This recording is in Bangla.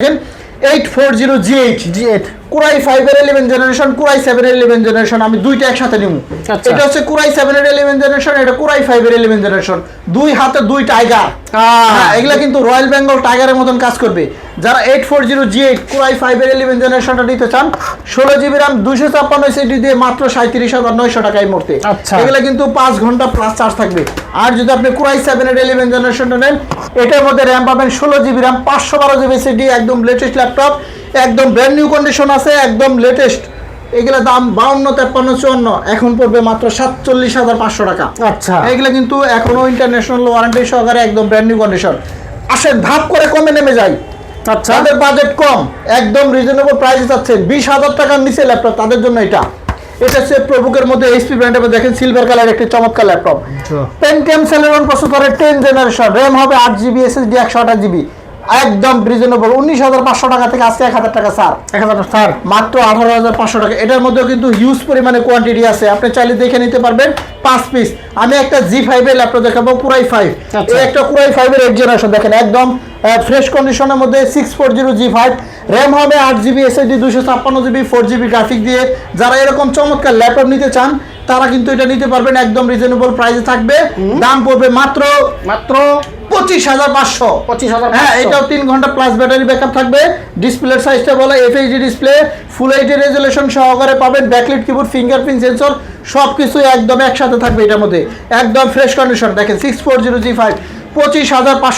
840G8 Core i5 এর 11 জেনারেশন Core i7 এর 11 জেনারেশন আমি দুইটা একসাথে নিব। এটা হচ্ছে Core i7 এর 11 জেনারেশন, এটা Core i5 এর 11 জেনারেশন, দুই হাতে দুই টাইগার। হ্যাঁ, এগুলা কিন্তু রয়্যাল বেঙ্গল টাইগারের মতন কাজ করবে। যারা 840G8 Core i5 এর 11 জেনারেশনটা নিতে চান 16GB RAM 256 দিয়ে মাত্র 37,900 টাকা এই মুহূর্তে। এগুলা কিন্তু 5 ঘন্টা প্লাস চার্জ থাকবে। আর যদি আপনি Core i7 এর 11 জেনারেশনটা নেন, এটার মধ্যে RAM পাবেন 16GB RAM 512GB SSD, একদম লেটেস্ট ল্যাপটপ, একদম ব্র্যান্ড নিউ কন্ডিশন আছে, একদম লেটেস্ট। এগুলা দাম 52, 53, 54, এখন পড়বে মাত্র 47,500 টাকা। আচ্ছা, এগুলা কিন্তু এখনো ইন্টারন্যাশনাল ওয়ারেন্টি সহকারে একদম ব্র্যান্ড নিউ কন্ডিশন। আসেন ধাপ করে কমে নেমে যাই। আচ্ছা, তাদের বাজেট কম, একদম রিজনেবল প্রাইসে যাচ্ছেন 20,000 টাকার নিচে ল্যাপটপ, তাদের জন্য এটা হচ্ছে প্রবুকের মধ্যে এইচপি ব্র্যান্ডের মধ্যে দেখেন সিলভার কালার একটি চমৎকার ল্যাপটপ। পেন্টিয়াম Celeron প্রসেসরের 10 জেনারেশন, RAM হবে 8GB, SSD 128GB, একদম রিজনেবল 19,500 টাকা থেকে আজকে 1,000 টাকা স্যার, 1000 স্যার মাত্র 18,500 টাকা। এটার মধ্যেও কিন্তু হিউজ পরিমাণে কোয়ান্টিটি আছে, আপনি চাইলে দেখে নিতে পারবেন 5 পিস। আমি একটা G5 এর ল্যাপটপ দেখাবো, Core i5। এই একটা Core i5 এর 8 জেনারেশন দেখেন, একদম ফ্রেশ কন্ডিশনের মধ্যে 640G5, RAM হবে 8GB, SSD 256GB, 4GB graphic দিয়ে। যারা এরকম চমৎকার ল্যাপটপ নিতে চান তারা কিন্তু এটা নিতে পারবেন, একদম রিজনেবল প্রাইসে থাকবে। দাম পড়বে মাত্র 25,500। হ্যাঁ, এটাও 3 ঘন্টা প্লাস ব্যাটারি ব্যাকআপ থাকবে। ডিসপ্লের সাইজটা বলে FHD display, full HD resolution সহকারে পাবেন, ব্যাকলাইট কিবোর্ড, ফিঙ্গারপ্রিন্ট সেন্সর সবকিছু একদম একসাথে থাকবে এটার মধ্যে, একদম ফ্রেশ কন্ডিশন। দেখেন 640G5 25,500।